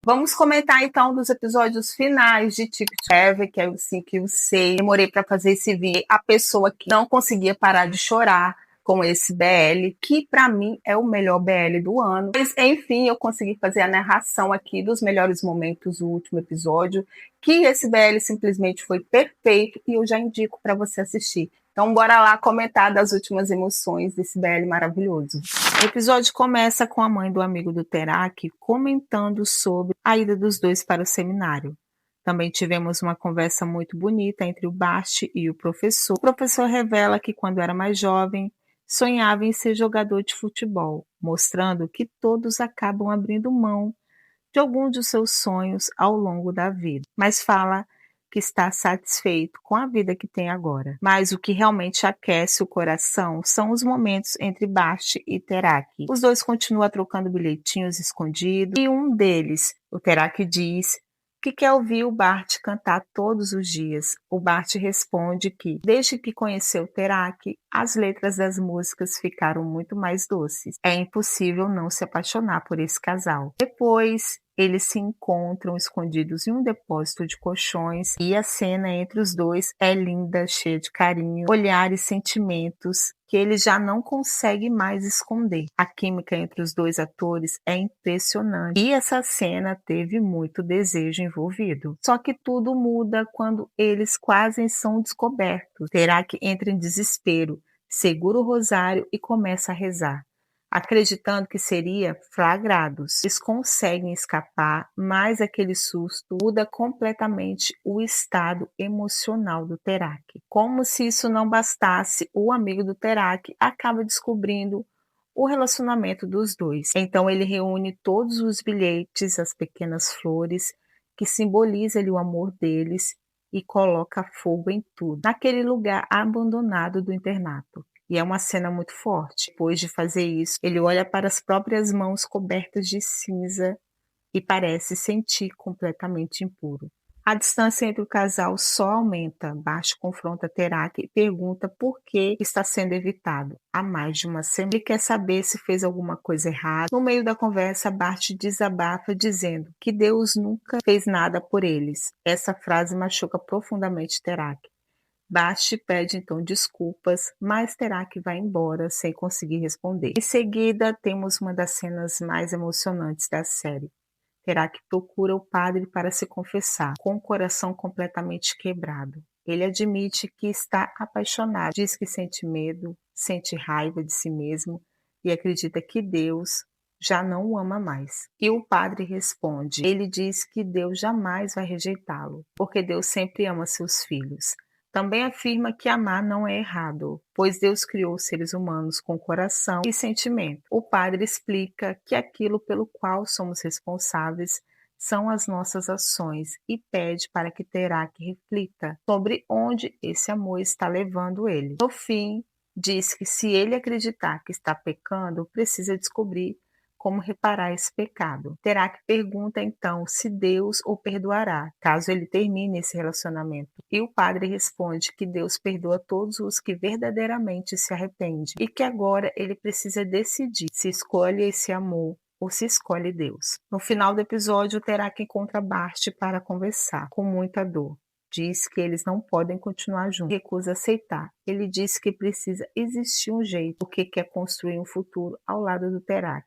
Vamos comentar então dos episódios finais de Ticket to Heaven, que é o 5 e o 6. Demorei para fazer esse vídeo. A pessoa que não conseguia parar de chorar com esse BL, que para mim é o melhor BL do ano. Mas, enfim, eu consegui fazer a narração aqui dos melhores momentos do último episódio, que esse BL simplesmente foi perfeito e eu já indico para você assistir. Então, bora lá comentar das últimas emoções desse BL maravilhoso. O episódio começa com a mãe do amigo do Terak comentando sobre a ida dos dois para o seminário. Também tivemos uma conversa muito bonita entre o Bast e o professor. O professor revela que quando era mais jovem, sonhava em ser jogador de futebol, mostrando que todos acabam abrindo mão de algum de seus sonhos ao longo da vida, mas fala que está satisfeito com a vida que tem agora. Mas o que realmente aquece o coração são os momentos entre Bast e Terak. Os dois continuam trocando bilhetinhos escondidos e um deles, o Terak, diz que quer ouvir o Bart cantar todos os dias. O Bart responde que, desde que conheceu Terak, as letras das músicas ficaram muito mais doces. É impossível não se apaixonar por esse casal. Depois, eles se encontram escondidos em um depósito de colchões e a cena entre os dois é linda, cheia de carinho, olhares e sentimentos que ele já não consegue mais esconder. A química entre os dois atores é impressionante e essa cena teve muito desejo envolvido. Só que tudo muda quando eles quase são descobertos. Terak entra em desespero, segura o rosário e começa a rezar, acreditando que seria flagrados. Eles conseguem escapar, mas aquele susto muda completamente o estado emocional do Terak. Como se isso não bastasse, o amigo do Terak acaba descobrindo o relacionamento dos dois. Então ele reúne todos os bilhetes, as pequenas flores, que simbolizam ali o amor deles, e coloca fogo em tudo, naquele lugar abandonado do internato. E é uma cena muito forte. Depois de fazer isso, ele olha para as próprias mãos cobertas de cinza e parece sentir completamente impuro. A distância entre o casal só aumenta. Bast confronta Terak e pergunta por que está sendo evitado há mais de uma semana. Ele quer saber se fez alguma coisa errada. No meio da conversa, Bast desabafa dizendo que Deus nunca fez nada por eles. Essa frase machuca profundamente Terak. Bast pede então desculpas, mas Terak vai embora sem conseguir responder. Em seguida, temos uma das cenas mais emocionantes da série. Terak procura o padre para se confessar, com o coração completamente quebrado. Ele admite que está apaixonado, diz que sente medo, sente raiva de si mesmo e acredita que Deus já não o ama mais. E o padre responde, ele diz que Deus jamais vai rejeitá-lo, porque Deus sempre ama seus filhos. Também afirma que amar não é errado, pois Deus criou seres humanos com coração e sentimento. O padre explica que aquilo pelo qual somos responsáveis são as nossas ações e pede para que Terak reflita sobre onde esse amor está levando ele. No fim, diz que se ele acreditar que está pecando, precisa descobrir como reparar esse pecado. Terak pergunta então se Deus o perdoará, caso ele termine esse relacionamento. E o padre responde que Deus perdoa todos os que verdadeiramente se arrependem e que agora ele precisa decidir se escolhe esse amor ou se escolhe Deus. No final do episódio, Terak encontra Bast para conversar, com muita dor. Diz que eles não podem continuar juntos, recusa aceitar. Ele diz que precisa existir um jeito, porque quer construir um futuro ao lado do Terak.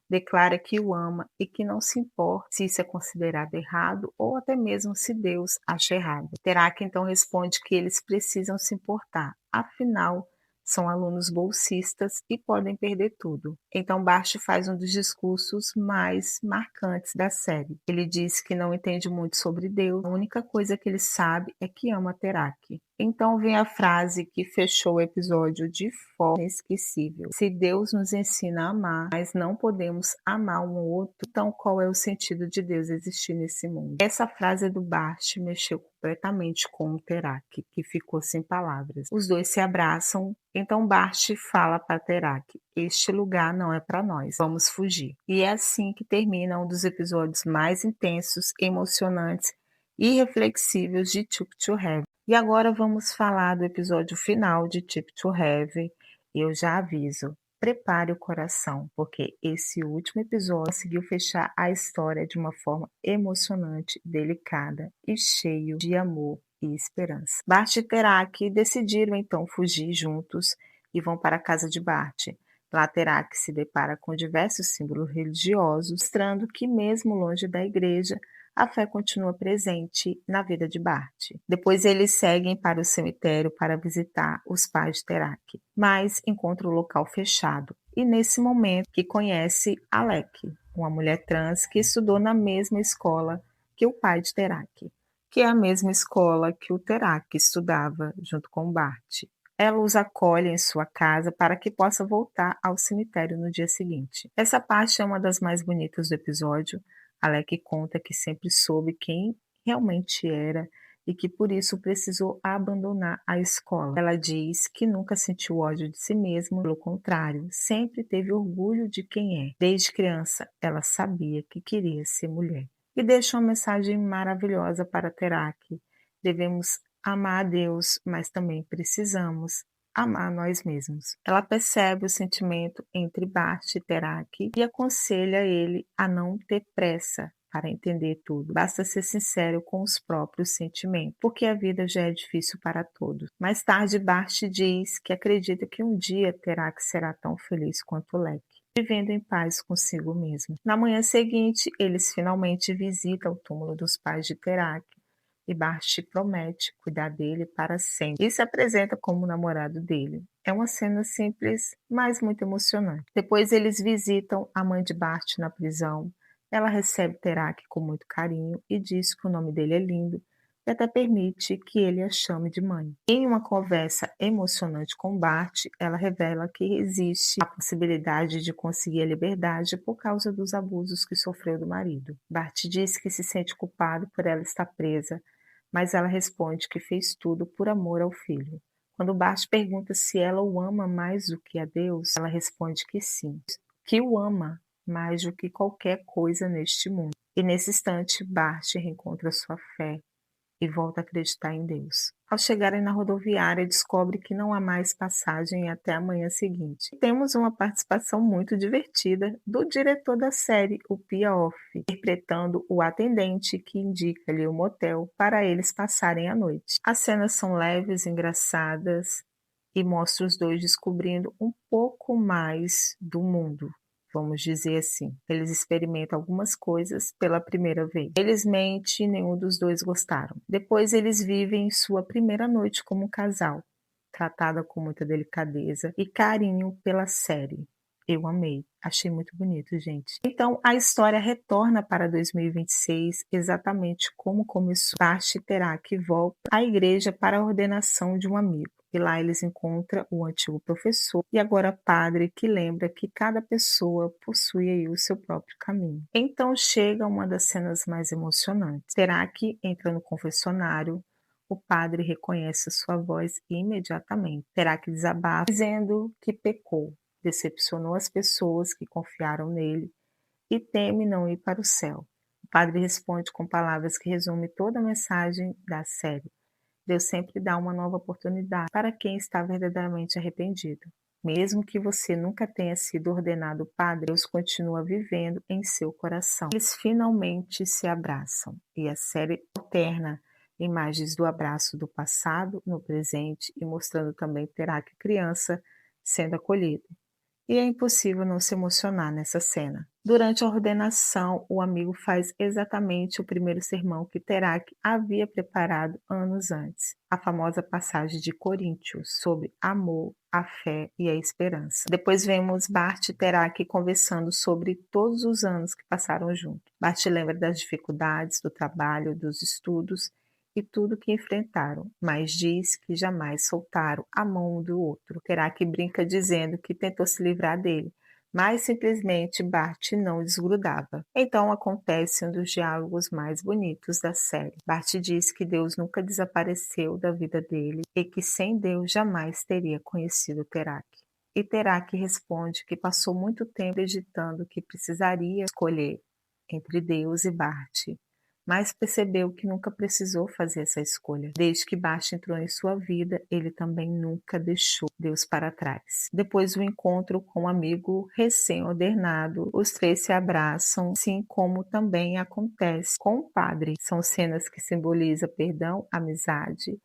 Declara que o ama e que não se importa se isso é considerado errado ou até mesmo se Deus acha errado. Terak então responde que eles precisam se importar, afinal, são alunos bolsistas e podem perder tudo. Então Bast faz um dos discursos mais marcantes da série. Ele diz que não entende muito sobre Deus, a única coisa que ele sabe é que ama Terak. Então vem a frase que fechou o episódio de forma inesquecível. Se Deus nos ensina a amar, mas não podemos amar um ao outro, então qual é o sentido de Deus existir nesse mundo? Essa frase do Bast mexeu completamente com o Terak, que ficou sem palavras. Os dois se abraçam, então Bast fala para Terak, este lugar não é para nós, vamos fugir. E é assim que termina um dos episódios mais intensos, emocionantes e reflexivos de Ticket to Heaven. E agora vamos falar do episódio final de Ticket to Heaven. Eu já aviso, Prepare o coração, porque esse último episódio conseguiu fechar a história de uma forma emocionante, delicada e cheio de amor e esperança. Bart e Terak decidiram então fugir juntos e vão para a casa de Bart. Lá Terak se depara com diversos símbolos religiosos, mostrando que mesmo longe da igreja, a fé continua presente na vida de Bart. Depois eles seguem para o cemitério para visitar os pais de Terak, mas encontram o local fechado. E nesse momento que conhece Alec, uma mulher trans que estudou na mesma escola que o pai de Terak, que é a mesma escola que o Terak estudava junto com Bart. Ela os acolhe em sua casa para que possa voltar ao cemitério no dia seguinte. Essa parte é uma das mais bonitas do episódio. Alec conta que sempre soube quem realmente era e que por isso precisou abandonar a escola. Ela diz que nunca sentiu ódio de si mesma, pelo contrário, sempre teve orgulho de quem é. Desde criança, ela sabia que queria ser mulher. E deixa uma mensagem maravilhosa para Terak. Devemos amar a Deus, mas também precisamos amar nós mesmos. Ela percebe o sentimento entre Bart e Terak e aconselha ele a não ter pressa para entender tudo. Basta ser sincero com os próprios sentimentos, porque a vida já é difícil para todos. Mais tarde, Bart diz que acredita que um dia Terak será tão feliz quanto Lek, vivendo em paz consigo mesmo. Na manhã seguinte, eles finalmente visitam o túmulo dos pais de Terak e Bart promete cuidar dele para sempre e se apresenta como namorado dele. É uma cena simples, mas muito emocionante. Depois eles visitam a mãe de Bart na prisão. Ela recebe Terak com muito carinho e diz que o nome dele é lindo e até permite que ele a chame de mãe. Em uma conversa emocionante com Bart, ela revela que existe a possibilidade de conseguir a liberdade por causa dos abusos que sofreu do marido. Bart diz que se sente culpado por ela estar presa, mas ela responde que fez tudo por amor ao filho. Quando Bart pergunta se ela o ama mais do que a Deus, ela responde que sim, que o ama mais do que qualquer coisa neste mundo. E nesse instante, Bart reencontra sua fé e volta a acreditar em Deus. Ao chegarem na rodoviária, descobre que não há mais passagem até a manhã seguinte. Temos uma participação muito divertida do diretor da série, o Pia Off, interpretando o atendente que indica-lhe o motel para eles passarem a noite. As cenas são leves, engraçadas e mostram os dois descobrindo um pouco mais do mundo. Vamos dizer assim, eles experimentam algumas coisas pela primeira vez. Felizmente, nenhum dos dois gostaram. Depois, eles vivem sua primeira noite como casal, tratada com muita delicadeza e carinho pela série. Eu amei, achei muito bonito, gente. Então, a história retorna para 2026, exatamente como começou. Bart terá que volta à igreja para a ordenação de um amigo. E lá eles encontram o antigo professor e agora padre, que lembra que cada pessoa possui aí o seu próprio caminho. Então chega uma das cenas mais emocionantes. Terá que entra no confessionário. O padre reconhece sua voz imediatamente. Terá que desabafa, dizendo que pecou, decepcionou as pessoas que confiaram nele e teme não ir para o céu. O padre responde com palavras que resumem toda a mensagem da série. Deus sempre dá uma nova oportunidade para quem está verdadeiramente arrependido. Mesmo que você nunca tenha sido ordenado padre, Deus continua vivendo em seu coração. Eles finalmente se abraçam e a série alterna imagens do abraço do passado no presente e mostrando também Terak criança sendo acolhido. E é impossível não se emocionar nessa cena. Durante a ordenação, o amigo faz exatamente o primeiro sermão que Terak havia preparado anos antes, a famosa passagem de Coríntios sobre amor, a fé e a esperança. Depois vemos Bart e Terak conversando sobre todos os anos que passaram juntos. Bart lembra das dificuldades do trabalho, dos estudos e tudo que enfrentaram, mas diz que jamais soltaram a mão um do outro. Terak brinca dizendo que tentou se livrar dele, mas simplesmente Bart não desgrudava. Então acontece um dos diálogos mais bonitos da série. Bart diz que Deus nunca desapareceu da vida dele e que sem Deus jamais teria conhecido Terak. E Terak responde que passou muito tempo acreditando que precisaria escolher entre Deus e Bart, mas percebeu que nunca precisou fazer essa escolha. Desde que Bart entrou em sua vida, ele também nunca deixou Deus para trás. Depois do encontro com um amigo recém-ordenado, os três se abraçam, assim como também acontece com o padre. São cenas que simbolizam perdão, amizade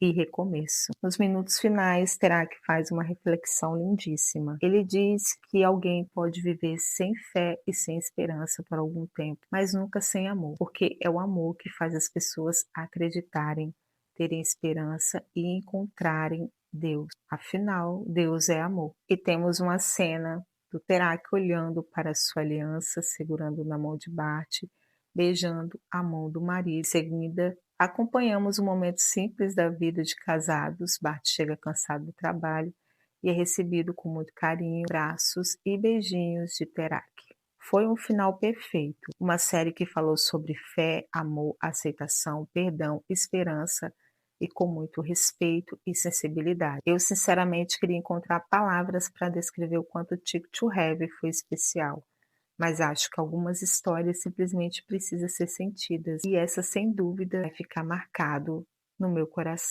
e recomeço. Nos minutos finais, Terak faz uma reflexão lindíssima. Ele diz que alguém pode viver sem fé e sem esperança por algum tempo, mas nunca sem amor, porque é o amor que faz as pessoas acreditarem, terem esperança e encontrarem Deus. Afinal, Deus é amor. E temos uma cena do Terak olhando para sua aliança, segurando na mão de Bart, beijando a mão do marido. Em seguida, acompanhamos um momento simples da vida de casados. Bart chega cansado do trabalho e é recebido com muito carinho, abraços e beijinhos de Terak. Foi um final perfeito. Uma série que falou sobre fé, amor, aceitação, perdão, esperança e com muito respeito e sensibilidade. Eu sinceramente queria encontrar palavras para descrever o quanto Tick to Heaven foi especial, mas acho que algumas histórias simplesmente precisam ser sentidas, e essa sem dúvida vai ficar marcado no meu coração.